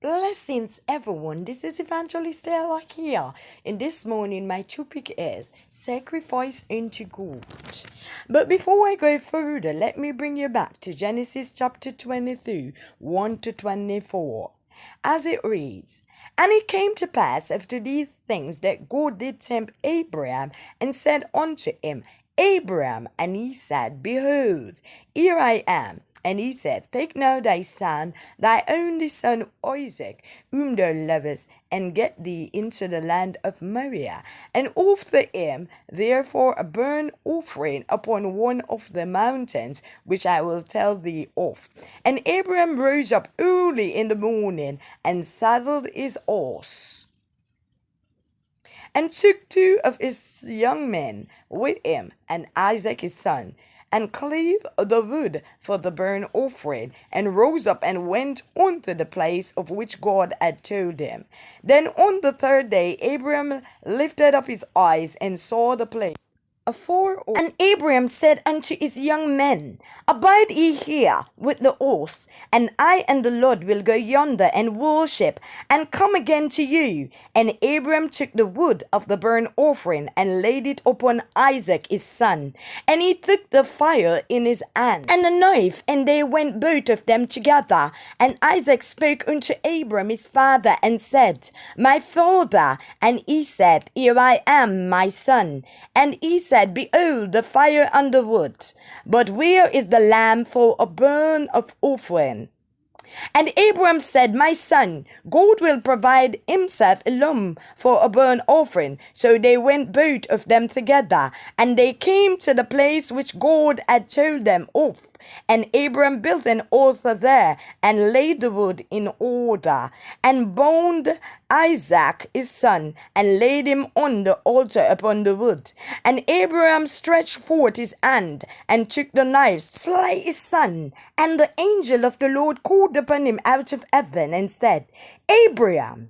Blessings, everyone. This is Evangelist here. And this morning, my topic is sacrifice unto God. But before I go further, let me bring you back to Genesis chapter 22, 1 to 24. As it reads, "And it came to pass after these things that God did tempt Abraham and said unto him, Abraham, and he said, Behold, here I am. And he said, Take now thy son, thy only son Isaac, whom thou lovest, and get thee into the land of Moriah, and offer him therefore a burnt offering upon one of the mountains, which I will tell thee of. And Abraham rose up early in the morning, and saddled his horse, and took two of his young men with him, and Isaac his son, and cleave the wood for the burnt offering, and rose up and went unto the place of which God had told him. Then on the third day Abraham lifted up his eyes and saw the place afar off. And Abraham said unto his young men, Abide ye here with the horse, and I and the Lord will go yonder and worship, and come again to you. And Abraham took the wood of the burnt offering, and laid it upon Isaac his son. And he took the fire in his hand, and a knife, and they went both of them together. And Isaac spoke unto Abraham his father, and said, My father. And he said, Here I am, my son. And he said, Behold, the fire and the wood, but where is the lamb for a burnt of offering? And Abraham said, My son, God will provide himself a lamb for a burnt offering. So they went both of them together, and they came to the place which God had told them of. And Abraham built an altar there, and laid the wood in order, and bound Isaac his son, and laid him on the altar upon the wood. And Abraham stretched forth his hand, and took the knife, slay his son. And the angel of the Lord called upon him out of heaven, and said, Abraham,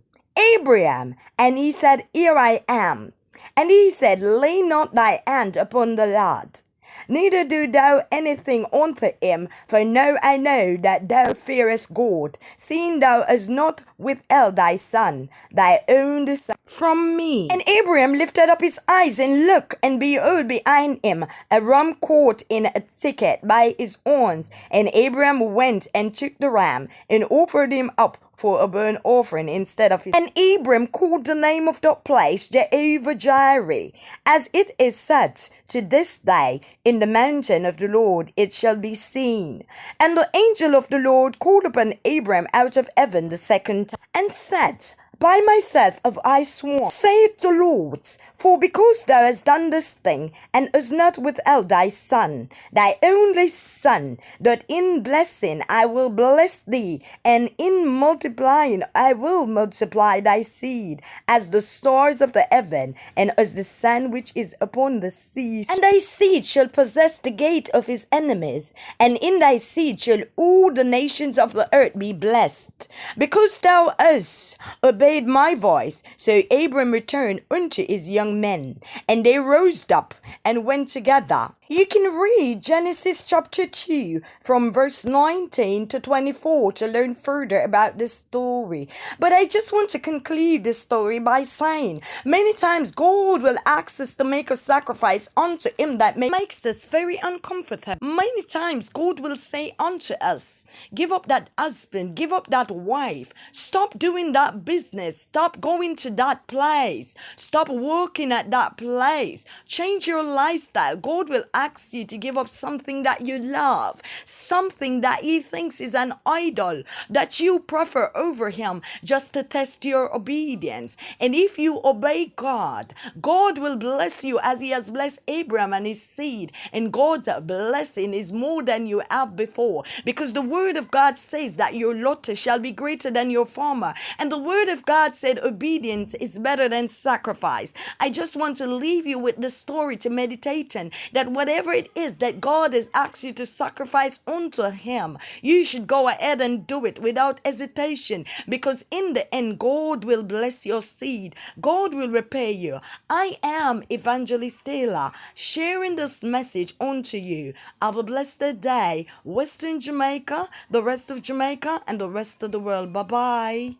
Abraham. And he said, Here I am. And he said, Lay not thy hand upon the lad, neither do thou anything unto him, for now I know that thou fearest God, seeing thou hast not withheld thy son, thy only son, from me. And Abraham lifted up his eyes and looked, and behold, behind him a ram caught in a thicket by his horns. And Abraham went and took the ram, and offered him up for a burnt offering instead of his. And Abram called the name of that place Jehovah Jireh, as it is said to this day, In the mountain of the Lord it shall be seen. And the angel of the Lord called upon Abram out of heaven the second time, and said, By myself have I sworn, saith the Lord, for because thou hast done this thing, and hast not withheld thy son, thy only son, that in blessing I will bless thee, and in multiplying I will multiply thy seed, as the stars of the heaven, and as the sand which is upon the seas. And thy seed shall possess the gate of his enemies, and in thy seed shall all the nations of the earth be blessed, because thou hast obeyed my voice. So Abram returned unto his young men, and they rose up and went together. You can read Genesis chapter 2 from verse 19 to 24 to learn further about this story. But I just want to conclude this story by saying, many times God will ask us to make a sacrifice unto him that makes us very uncomfortable. Many times God will say unto us, give up that husband, give up that wife, stop doing that business, stop going to that place, stop working at that place, change your lifestyle. God will ask you to give up something that you love, something that he thinks is an idol that you prefer over him, just to test your obedience. And if you obey God, God will bless you as he has blessed Abraham and his seed. And God's blessing is more than you have before, because the word of God says that your lot shall be greater than your former. And the word of God said obedience is better than sacrifice. I just want to leave you with the story to meditate on, that whatever whatever it is that God has asked you to sacrifice unto Him, you should go ahead and do it without hesitation, because in the end, God will bless your seed. God will repay you. I am Evangelist Taylor, sharing this message unto you. Have a blessed day, Western Jamaica, the rest of Jamaica, and the rest of the world. Bye bye.